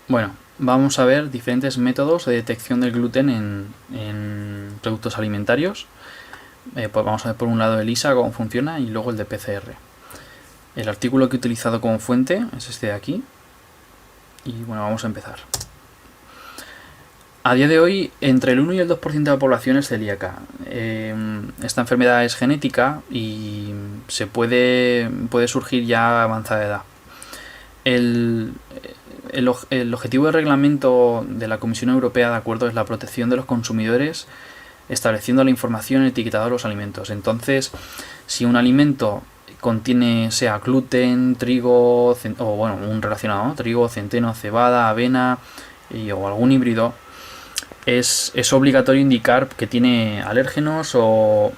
Bueno, vamos a ver diferentes métodos de detección del gluten en productos alimentarios. Pues vamos a ver por un lado el ELISA, cómo funciona, y luego el de PCR. El artículo que he utilizado como fuente es este de aquí. Y bueno, vamos a empezar. A día de hoy, entre el 1 y el 2% de la población es celíaca. Esta enfermedad es genética y puede surgir ya a avanzada edad. El objetivo del reglamento de la Comisión Europea, de acuerdo, es la protección de los consumidores, estableciendo la información etiquetada de los alimentos. Entonces, si un alimento contiene, sea gluten, trigo, o bueno, un relacionado, ¿no? Trigo, centeno, cebada, avena o algún híbrido, es obligatorio indicar que tiene alérgenos o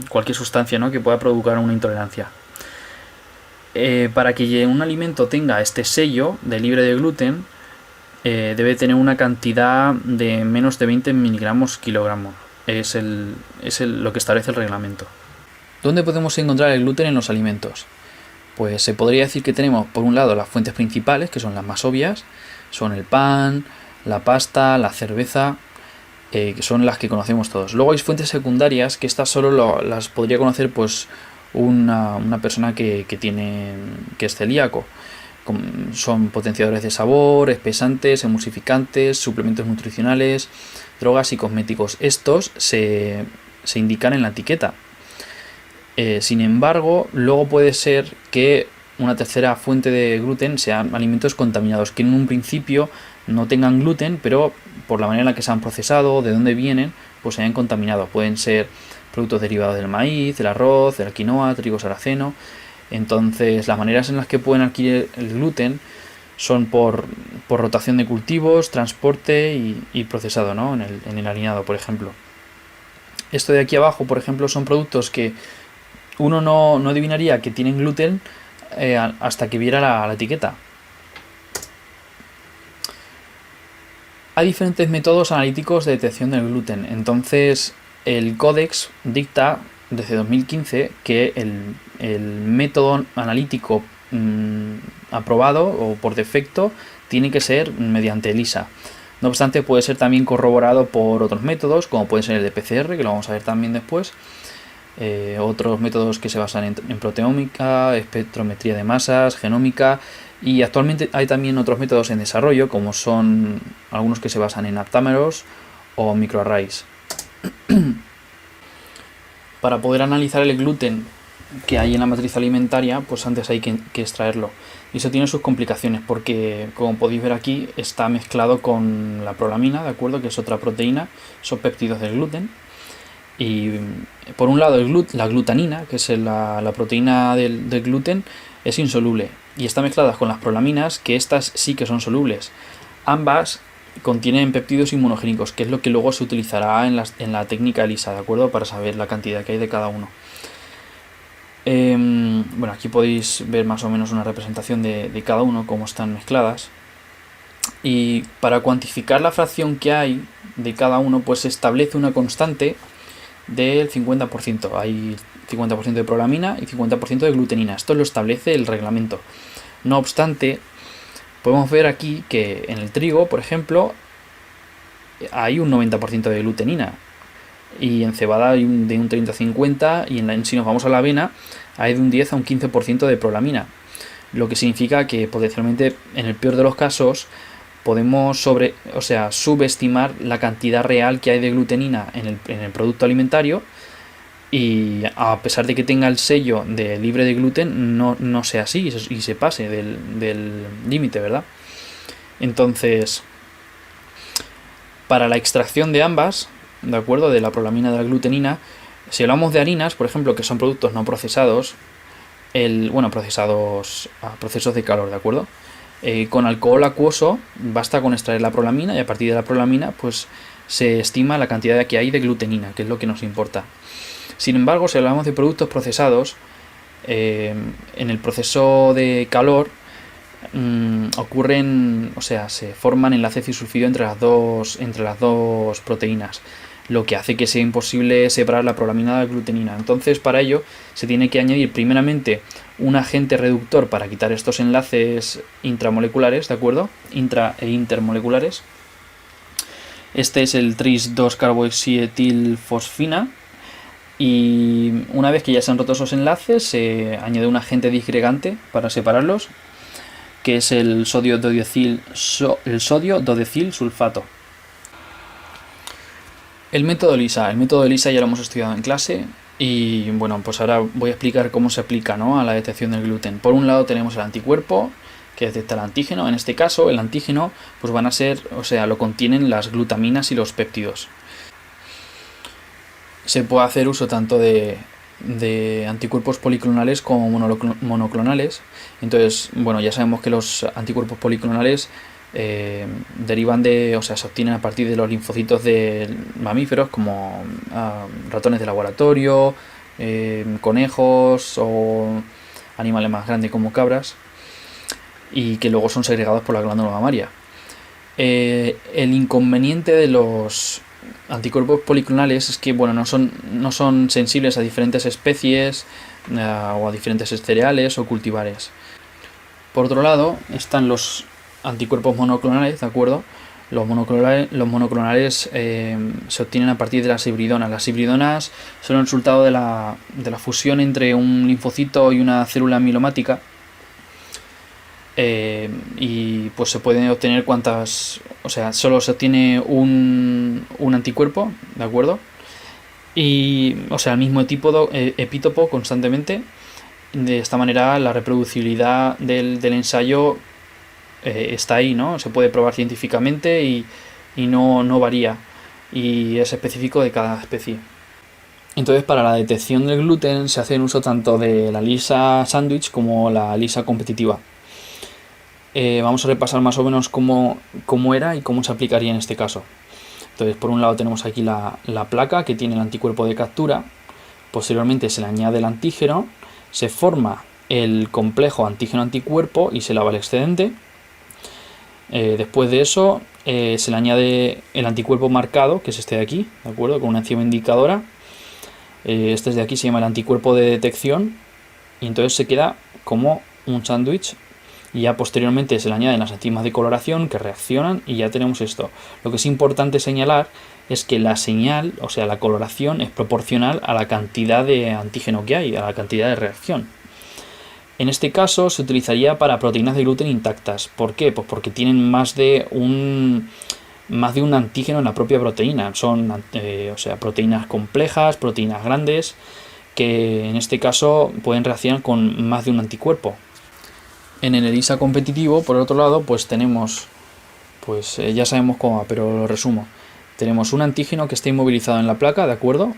cualquier sustancia, ¿no?, que pueda provocar una intolerancia. Para que un alimento tenga este sello de libre de gluten, debe tener una cantidad de menos de 20 miligramos kilogramo. Es lo que establece el reglamento. ¿Dónde podemos encontrar el gluten en los alimentos? Pues se podría decir que tenemos, por un lado, las fuentes principales, que son las más obvias, son el pan, la pasta, la cerveza, que son las que conocemos todos. Luego hay fuentes secundarias, que estas solo las podría conocer pues una persona que es celíaco. Son potenciadores de sabor, espesantes, emulsificantes, suplementos nutricionales, drogas y cosméticos. Estos se indican en la etiqueta. Sin embargo, luego puede ser que una tercera fuente de gluten sean alimentos contaminados, que en un principio no tengan gluten, pero por la manera en la que se han procesado, de dónde vienen, pues se hayan contaminado. Pueden ser productos derivados del maíz, del arroz, de la quinoa, trigo sarraceno. Entonces, las maneras en las que pueden adquirir el gluten son por rotación de cultivos, transporte y procesado, ¿no?, en el harinado, por ejemplo. Esto de aquí abajo, por ejemplo, son productos que uno no adivinaría que tienen gluten hasta que viera la etiqueta. Hay diferentes métodos analíticos de detección del gluten. Entonces, el Codex dicta desde 2015 que el método analítico aprobado o por defecto tiene que ser mediante ELISA. No obstante, puede ser también corroborado por otros métodos, como puede ser el de PCR, que lo vamos a ver también después. Otros métodos que se basan en proteómica, espectrometría de masas, genómica, y actualmente hay también otros métodos en desarrollo, como son algunos que se basan en aptámeros o microarrays. Para poder analizar el gluten que hay en la matriz alimentaria, pues antes hay que extraerlo. Y eso tiene sus complicaciones porque, como podéis ver aquí, está mezclado con la prolamina, ¿de acuerdo?, que es otra proteína, son péptidos del gluten. Y por un lado la glutanina, que es la proteína del gluten, es insoluble y está mezclada con las prolaminas, que estas sí que son solubles. Ambas contienen péptidos inmunogénicos, que es lo que luego se utilizará en la técnica ELISA, ¿de acuerdo?, para saber la cantidad que hay de cada uno. Bueno, aquí podéis ver más o menos una representación de cada uno, cómo están mezcladas. Y para cuantificar la fracción que hay de cada uno, pues se establece una constante del 50%. Hay 50% de prolamina y 50% de glutenina. Esto lo establece el reglamento. No obstante, podemos ver aquí que en el trigo, por ejemplo, hay un 90% de glutenina. Y en cebada hay de un 30-50%, y si nos vamos a la avena, hay de un 10 a un 15% de prolamina. Lo que significa que potencialmente, en el peor de los casos, podemos subestimar la cantidad real que hay de glutenina en el producto alimentario, y a pesar de que tenga el sello de libre de gluten, no sea así y se pase del límite, ¿verdad? Entonces, para la extracción de ambas, ¿de acuerdo?, de la prolamina y de la glutenina, si hablamos de harinas, por ejemplo, que son productos no procesados, procesados a procesos de calor, ¿de acuerdo? Con alcohol acuoso basta con extraer la prolamina, y a partir de la prolamina pues se estima la cantidad que hay de glutenina, que es lo que nos importa. Sin embargo, si hablamos de productos procesados, en el proceso de calor se forman enlaces disulfido entre las dos proteínas. lo que hace que sea imposible separar la prolamina de la glutenina. Entonces, para ello se tiene que añadir primeramente un agente reductor para quitar estos enlaces intramoleculares, ¿de acuerdo? Intra e intermoleculares. Este es el tris-2-carboxietilfosfina. Y una vez que ya se han roto esos enlaces, se añade un agente disgregante para separarlos, que es el sodio dodecil sulfato. El método ELISA. El método ELISA ya lo hemos estudiado en clase y bueno, pues ahora voy a explicar cómo se aplica, ¿no?, a la detección del gluten. Por un lado tenemos el anticuerpo que detecta el antígeno. En este caso el antígeno pues van a ser, o sea, lo contienen las glutaminas y los péptidos. Se puede hacer uso tanto de anticuerpos policlonales como monoclonales. Entonces, bueno, ya sabemos que los anticuerpos policlonales derivan de, o sea, se obtienen a partir de los linfocitos de mamíferos como ratones de laboratorio, conejos o animales más grandes como cabras, y que luego son segregados por la glándula mamaria. El inconveniente de los anticuerpos policlonales es que, bueno, no son sensibles a diferentes especies o a diferentes cereales o cultivares. Por otro lado están los anticuerpos monoclonales, ¿de acuerdo? Los monoclonales se obtienen a partir de las hibridonas. Las hibridonas son el resultado de la fusión entre un linfocito y una célula amilomática. Y pues se pueden obtener solo se obtiene un anticuerpo, ¿de acuerdo? Y, o sea, el mismo epítopo constantemente. De esta manera la reproducibilidad del ensayo está ahí, ¿no? Se puede probar científicamente y no varía, y es específico de cada especie. Entonces, para la detección del gluten se hace uso tanto de la ELISA sándwich como la ELISA competitiva. Vamos a repasar más o menos cómo era y cómo se aplicaría en este caso. Entonces, por un lado tenemos aquí la placa que tiene el anticuerpo de captura. Posteriormente se le añade el antígeno, se forma el complejo antígeno-anticuerpo y se lava el excedente. Después de eso se le añade el anticuerpo marcado, que es este de aquí, ¿de acuerdo?, con una enzima indicadora. Este de aquí se llama el anticuerpo de detección, y entonces se queda como un sándwich. Y ya posteriormente se le añaden las enzimas de coloración que reaccionan y ya tenemos esto. Lo que es importante señalar es que la señal, o sea, la coloración, es proporcional a la cantidad de antígeno que hay, a la cantidad de reacción. En este caso se utilizaría para proteínas de gluten intactas. ¿Por qué? Pues porque tienen más de un antígeno en la propia proteína. Son proteínas complejas, proteínas grandes, que en este caso pueden reaccionar con más de un anticuerpo. En el ELISA competitivo, por otro lado, pues tenemos, ya sabemos cómo va, pero lo resumo. Tenemos un antígeno que está inmovilizado en la placa, ¿de acuerdo?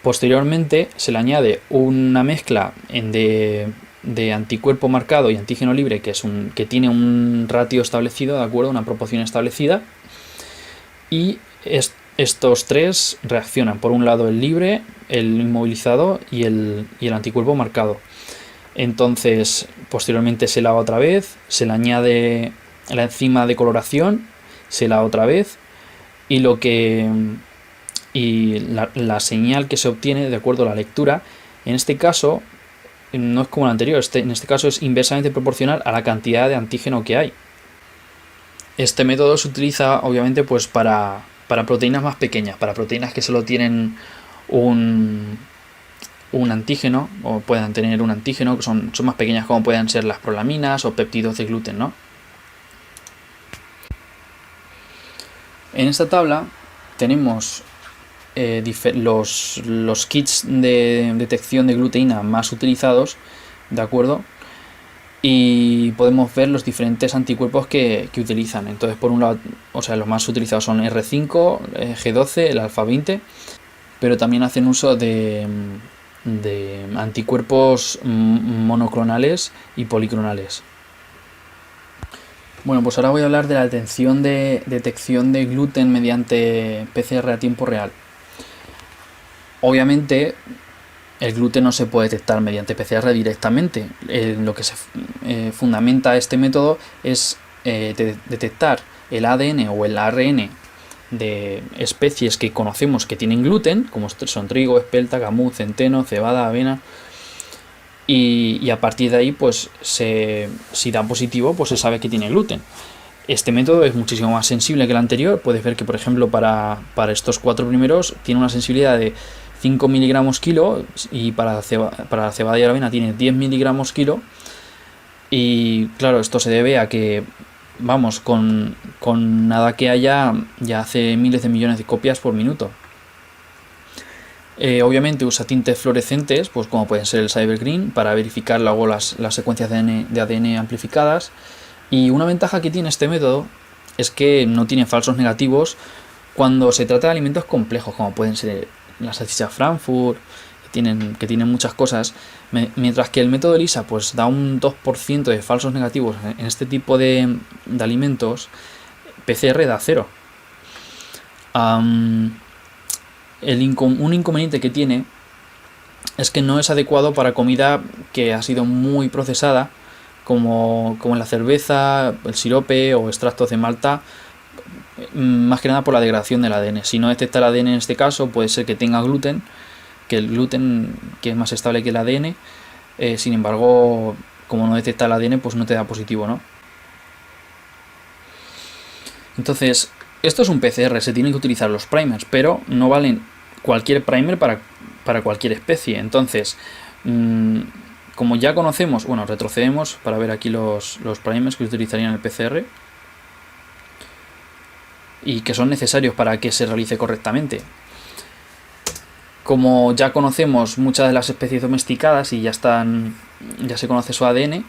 Posteriormente se le añade una mezcla de anticuerpo marcado y antígeno libre, que tiene un ratio establecido, ¿de acuerdo?, una proporción establecida. Y estos tres reaccionan. Por un lado el libre, el inmovilizado y el anticuerpo marcado. Entonces, posteriormente se lava otra vez, se le añade la enzima de coloración, se lava otra vez, y la señal que se obtiene, de acuerdo a la lectura, en este caso no es como el anterior, en este caso es inversamente proporcional a la cantidad de antígeno que hay. Este método se utiliza obviamente pues para proteínas más pequeñas, para proteínas que solo tienen un antígeno, o puedan tener un antígeno, que son más pequeñas, como puedan ser las prolaminas o péptidos de gluten, ¿no? En esta tabla tenemos los kits de detección de gluteína más utilizados, ¿de acuerdo? Y podemos ver los diferentes anticuerpos que utilizan. Entonces, por un lado, los más utilizados son R5, G12, el alfa 20, pero también hacen uso de anticuerpos monoclonales y policlonales. Bueno, pues ahora voy a hablar de la detección de gluten mediante PCR a tiempo real. Obviamente el gluten no se puede detectar mediante PCR directamente. Lo que se fundamenta este método es detectar el ADN o el ARN de especies que conocemos que tienen gluten, como son trigo, espelta, gamuz, centeno, cebada, avena, y a partir de ahí, pues si da positivo, pues se sabe que tiene gluten. Este método es muchísimo más sensible que el anterior. Puedes ver que, por ejemplo, para estos 4 primeros tiene una sensibilidad de 5 miligramos kilo, y para la cebada y la avena tiene 10 miligramos kilo. Y claro, esto se debe a que, vamos, con nada que haya, ya hace miles de millones de copias por minuto. Obviamente usa tintes fluorescentes, pues como pueden ser el Cybergreen, para verificar luego las secuencias de ADN amplificadas. Y una ventaja que tiene este método es que no tiene falsos negativos cuando se trata de alimentos complejos, como pueden ser las salchichas Frankfurt, que tienen muchas cosas, mientras que el método ELISA pues da un 2% de falsos negativos en este tipo de alimentos. PCR da 0. Un inconveniente que tiene es que no es adecuado para comida que ha sido muy procesada, como la cerveza, el sirope o extractos de malta, más que nada por la degradación del ADN. Si no detecta el ADN en este caso, puede ser que tenga gluten, que el gluten que es más estable que el ADN, sin embargo, como no detecta el ADN, pues no te da positivo, ¿no? Entonces, esto es un PCR, se tienen que utilizar los primers, pero no valen cualquier primer para cualquier especie. Entonces, como ya conocemos, bueno, retrocedemos para ver aquí los primers que se utilizarían en el PCR y que son necesarios para que se realice correctamente. Como ya conocemos muchas de las especies domesticadas y ya se conoce su ADN,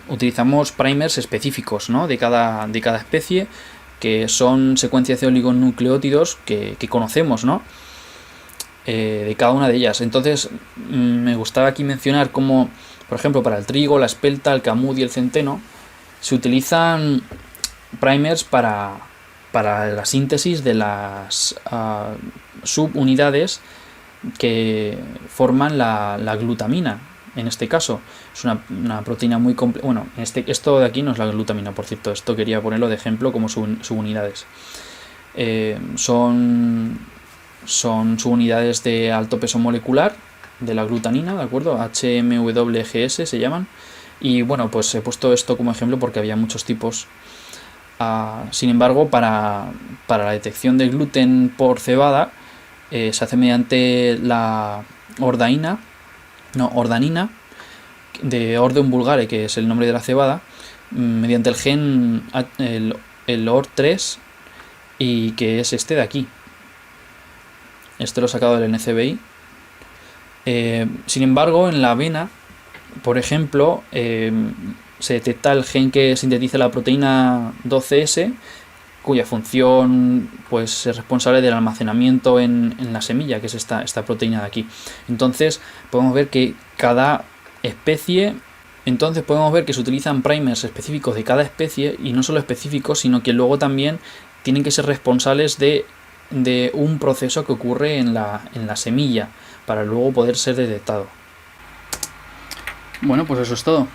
utilizamos primers específicos, ¿no?, de cada especie, que son secuencias de oligonucleótidos que conocemos, ¿no?, de cada una de ellas. Entonces me gustaba aquí mencionar cómo, por ejemplo, para el trigo, la espelta, el camut y el centeno se utilizan primers para la síntesis de las subunidades que forman la glutamina. En este caso es una proteína muy compleja. Bueno, esto de aquí no es la glutamina, por cierto. Esto quería ponerlo de ejemplo como subunidades. Son subunidades de alto peso molecular de la glutamina, ¿de acuerdo? HMWGS se llaman. Y bueno, pues he puesto esto como ejemplo porque había muchos tipos. Sin embargo, para la detección del gluten por cebada, se hace mediante la ordanina de Ordeum vulgare, que es el nombre de la cebada, mediante el gen el OR3, y que es este de aquí. Este lo he sacado del NCBI. Sin embargo, en la avena, por ejemplo, se detecta el gen que sintetiza la proteína 12S, cuya función pues es responsable del almacenamiento en la semilla, que es esta proteína de aquí. Entonces podemos ver que cada especie, podemos ver que se utilizan primers específicos de cada especie, y no solo específicos, sino que luego también tienen que ser responsables de un proceso que ocurre en la semilla, para luego poder ser detectado. Bueno, pues eso es todo.